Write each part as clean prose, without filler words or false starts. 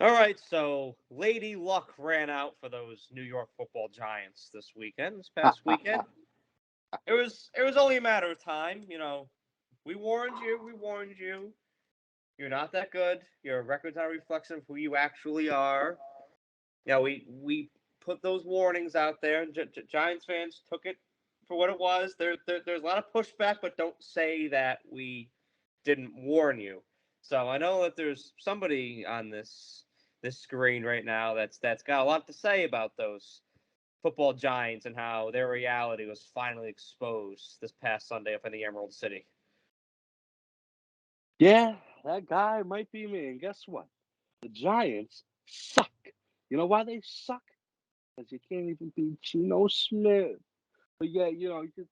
All right, so Lady Luck ran out for those New York Football Giants this past weekend. It was only a matter of time. We warned you. We warned you. You're not that good. Your record's not a reflection of who you actually are. We put those warnings out there. Giants fans took it for what it was. There's a lot of pushback, but don't say that we didn't warn you. So I know that there's somebody on this screen right now that's got a lot to say about those football giants and how their reality was finally exposed this past Sunday up in the Emerald City. Yeah, that guy might be me. And guess what? The Giants suck. You know why they suck? Because you can't even beat Geno Smith. But yeah, you get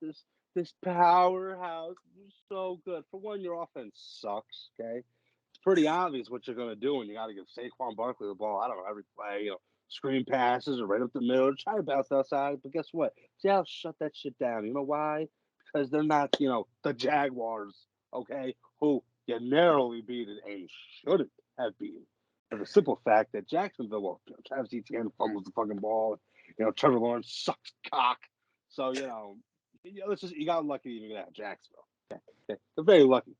this powerhouse. You're so good. For one, your offense sucks. Okay, it's pretty obvious what you're gonna do, and you got to give Saquon Barkley the ball. I don't know every play. Screen passes or right up the middle. Try to bounce outside, but guess what? Seattle shut that shit down. You know why? Because they're not, the Jaguars. Okay, who you narrowly beat it and shouldn't have beaten. For the simple fact that Jacksonville, well, Travis Etienne fumbles the fucking ball. Trevor Lawrence sucks cock. So, you got lucky to even get out of Jacksonville. Okay. They're very lucky.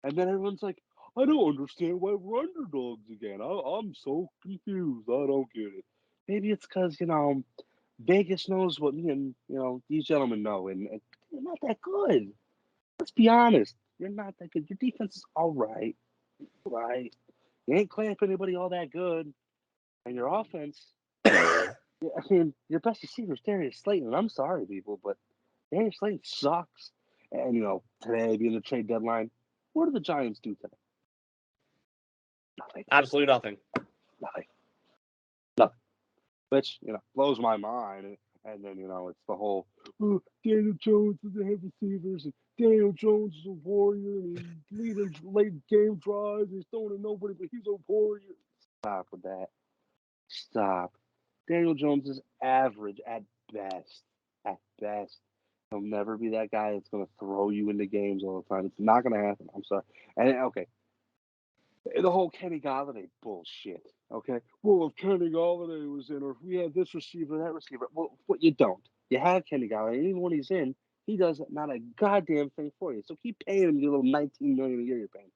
And then everyone's like, I don't understand why we're underdogs again. I'm so confused. I don't get it. Maybe it's because, Vegas knows what me and, these gentlemen know, and they're not that good. Let's be honest. You're not that good. Your defense is all right. Right. You ain't clamping anybody all that good. And your offense, I mean, your best receiver is Darius Slayton. I'm sorry, people, but Darius Slayton sucks. And, today being the trade deadline, what do the Giants do today? Nothing. Absolutely nothing. Nothing. Nothing. Which, blows my mind. And then, it's the whole, oh, Daniel Jones doesn't have receivers, and Daniel Jones is a warrior, and he's leading late game drives, and he's throwing to nobody, but he's a warrior. Stop with that. Stop. Daniel Jones is average at best. At best. He'll never be that guy that's going to throw you into games all the time. It's not going to happen. I'm sorry. And, okay, the whole Kenny Galladay bullshit. Okay, well, if Kenny Galladay was in, or if we had this receiver, that receiver, well, what you don't. You have Kenny Galladay, and even when he's in, he does not a goddamn thing for you. So keep paying him your little $19 million a year you're paying.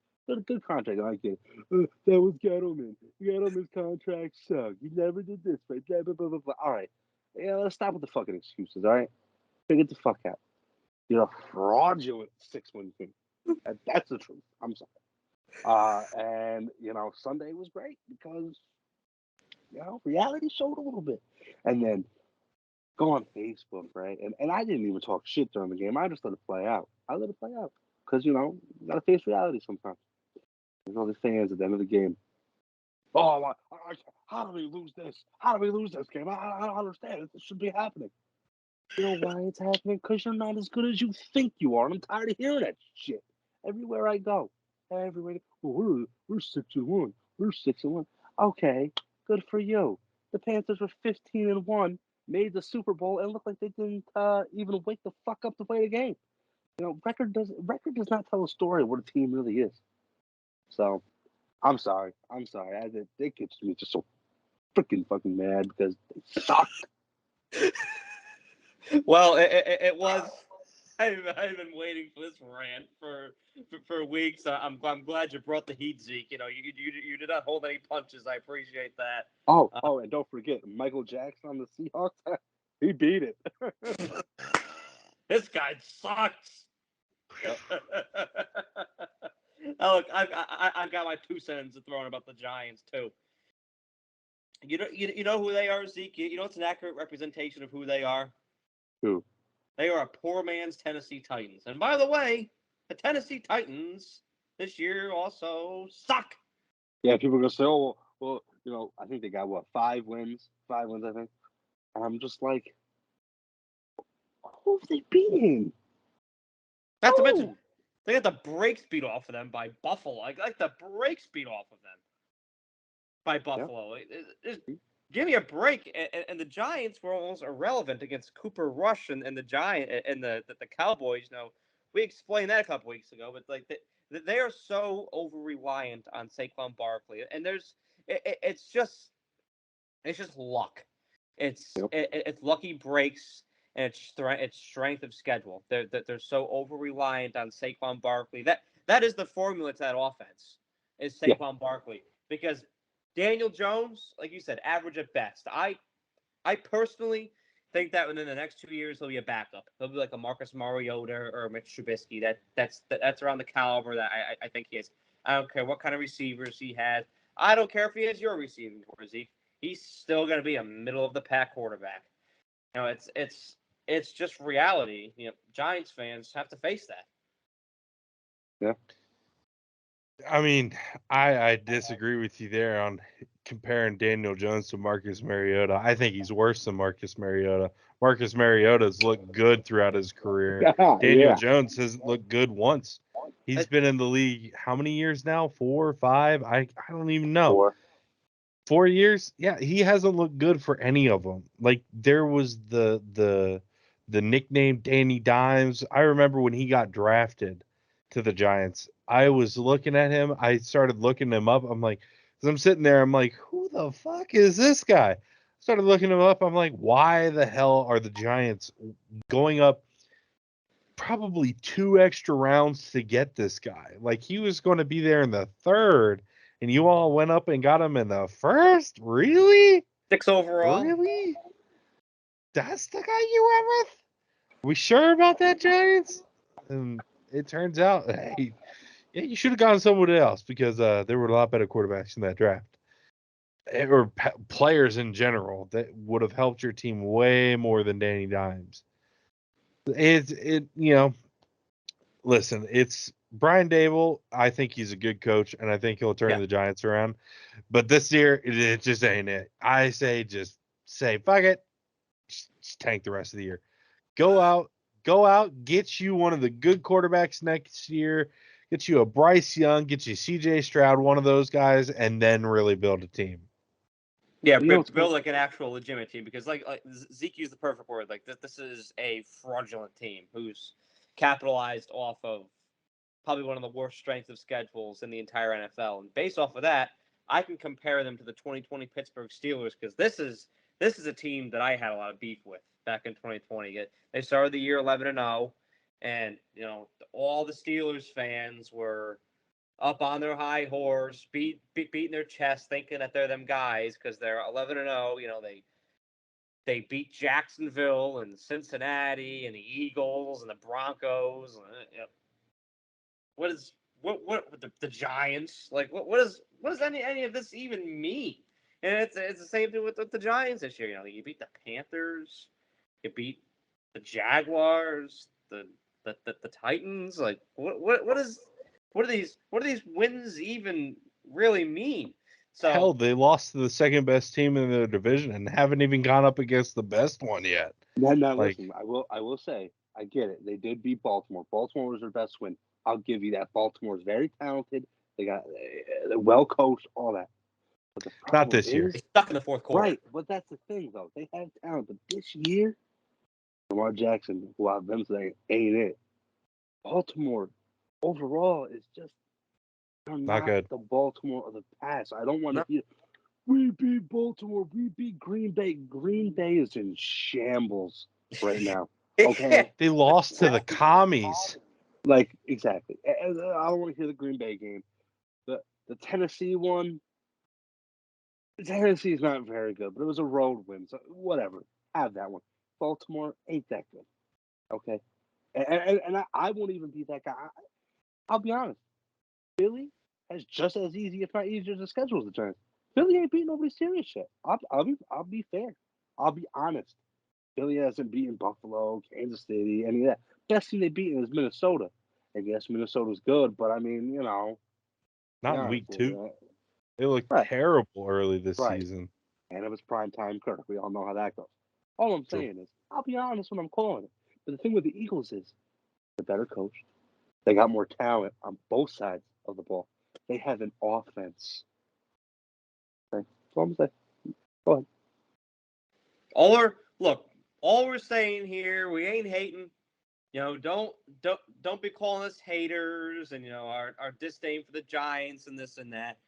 Good contract, I get it. That was Gettleman. Gettleman's contract sucked. He never did this, right? Blah, blah, blah, blah, blah. All right, let's stop with the fucking excuses. All right, figure the fuck out. You're a fraudulent 6-1 team. That's the truth. I'm sorry. And Sunday was great because reality showed a little bit. And then go on Facebook, right? And I didn't even talk shit during the game. I just let it play out. I let it play out because you gotta face reality sometimes. There's all the fans at the end of the game. Oh, how do we lose this? How do we lose this game? I don't understand. This should be happening. You know why it's happening? Because you're not as good as you think you are. And I'm tired of hearing that shit everywhere I go. Everywhere. Well, we're 6-1. We're 6-1. Okay, good for you. The Panthers were 15-1, made the Super Bowl, and looked like they didn't even wake the fuck up to play the game. Record does not tell a story of what a team really is. So I'm sorry. They gets me just so freaking fucking mad because they suck. Well, it was. I've been waiting for this rant for weeks. I'm glad you brought the heat, Zeke. You did not hold any punches. I appreciate that. Oh, and don't forget Michael Jackson on the Seahawks. He beat it. This guy sucks. Oh, look, I've got my 2 cents to throw in about the Giants too. You know who they are, Zeke. You know it's an accurate representation of who they are. Who? They are a poor man's Tennessee Titans. And by the way, the Tennessee Titans this year also suck. Yeah, people are gonna say, "Oh, well, I think they got what 5 wins? 5 wins, I think." And I'm just like, who have they beaten? Not to mention, Who? they got the brakes beat off of them by Buffalo. Like the brakes beat off of them by Yeah. Buffalo. Give me a break. And the Giants were almost irrelevant against Cooper Rush and the Giant and the Cowboys. We explained that a couple weeks ago, but they are so over reliant on Saquon Barkley, and it's just luck. Yep. It's lucky breaks and it's strength of schedule. They're so over reliant on Saquon Barkley. That is the formula to that offense. Is Yeah. Saquon Barkley, because Daniel Jones, like you said, average at best. I personally think that within the next 2 years he'll be a backup. He'll be like a Marcus Mariota or Mitch Trubisky. That's around the caliber that I think he is. I don't care what kind of receivers he has. I don't care if he has your receiving core, Zeke. He's still going to be a middle of the pack quarterback. It's just reality. Giants fans have to face that. Yeah. I mean, I disagree with you there on comparing Daniel Jones to Marcus Mariota. I think he's worse than Marcus Mariota. Marcus Mariota's looked good throughout his career. Daniel Yeah. Jones hasn't looked good once. He's been in the league how many years now? 4 or 5? I don't even know. 4. 4 years? Yeah, he hasn't looked good for any of them. Like there was the nickname Danny Dimes. I remember when he got drafted to the Giants. I was looking at him. I started looking him up. I'm like, as I'm sitting there, I'm like, who the fuck is this guy? Started looking him up. I'm like, why the hell are the Giants going up probably 2 extra rounds to get this guy? Like he was going to be there in the 3rd, and you all went up and got him in the 1st? Really? 6 overall. Really? That's the guy you went with? We sure about that, Giants? And it turns out, hey, yeah, you should have gone somebody else because there were a lot better quarterbacks in that draft. Or players in general that would have helped your team way more than Danny Dimes. Listen, it's Brian Dable. I think he's a good coach, and I think he'll turn the Giants around. But this year, it just ain't it. I say just say, fuck it. Just tank the rest of the year. Go out, get you one of the good quarterbacks next year. Get you a Bryce Young, get you CJ Stroud, one of those guys, and then really build a team. Yeah, build like an actual legitimate team, because like Zeke used the perfect word. Like this is a fraudulent team who's capitalized off of probably one of the worst strengths of schedules in the entire NFL. And based off of that, I can compare them to the 2020 Pittsburgh Steelers, because this is a team that I had a lot of beef with back in 2020. They started the year 11-0, and all the Steelers fans were up on their high horse, beating their chest, thinking that they're them guys because they're 11-0. They beat Jacksonville and Cincinnati and the Eagles and the Broncos. What the Giants, like? What does any of this even mean? And it's the same thing with the Giants this year. You beat the Panthers, you beat the Jaguars, the Titans. Like what do these wins even really mean? So Hell, they lost to the second best team in their division and haven't even gone up against the best one yet. Now listen, I will say, I get it. They did beat Baltimore. Baltimore was their best win. I'll give you that. Baltimore is very talented. They're well coached, all that. But the problem Not this year. They stuck in the fourth quarter. Right, but that's the thing, though. They have talent, but this year, Lamar Jackson, who I've been saying, ain't it. Baltimore, overall, is just they're not good. the Baltimore of the past. I don't want to hear, we beat Baltimore, we beat Green Bay. Green Bay is in shambles right now. Okay, They lost to the commies. like exactly. I don't want to hear the Green Bay game. The Tennessee one. Tennessee's not very good, but it was a road win, so whatever. Have that one. Baltimore ain't that good. Okay, and I won't even be that guy. I'll be honest. Philly has just as easy, if not easier, to schedule as the Giants. Philly ain't beating nobody serious yet. I'll be fair. I'll be honest. Philly hasn't beaten Buffalo, Kansas City, any of that. Best team they've beaten is Minnesota. I guess Minnesota's good, but I mean, Not in week 2. They looked terrible early this season. And it was prime time Kirk. We all know how that goes. All I'm saying is, I'll be honest when I'm calling it. But the thing with the Eagles is, they're better coached. They got more talent on both sides of the ball. They have an offense. Okay. That's all I'm saying. Go ahead. All we're saying here, we ain't hating. Don't be calling us haters and our disdain for the Giants and this and that.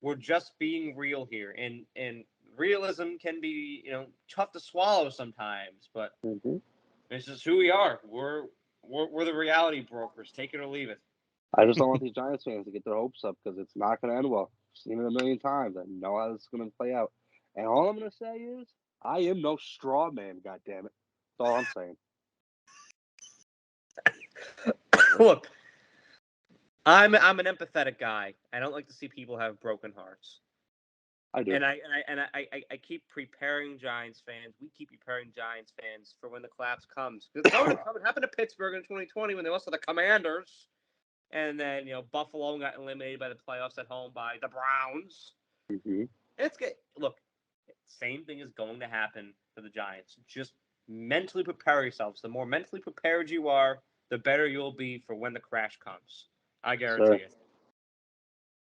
we're just being real here, and realism can be tough to swallow sometimes, but Mm-hmm. it's just who we are. We're the reality brokers. Take it or leave it. I just don't want these Giants fans to get their hopes up because it's not going to end well. I've seen it a million times. I know how this is going to play out. And all I'm going to say is, I am no straw man, goddammit. That's all I'm saying. Look, I'm an empathetic guy. I don't like to see people have broken hearts. I do. And I keep preparing Giants fans. We keep preparing Giants fans for when the collapse comes. Because it happened to Pittsburgh in 2020 when they lost to the Commanders. And then, Buffalo got eliminated by the playoffs at home by the Browns. Mm-hmm. It's good. Look, same thing is going to happen to the Giants. Just mentally prepare yourselves. The more mentally prepared you are, the better you'll be for when the crash comes. I guarantee Sir. it.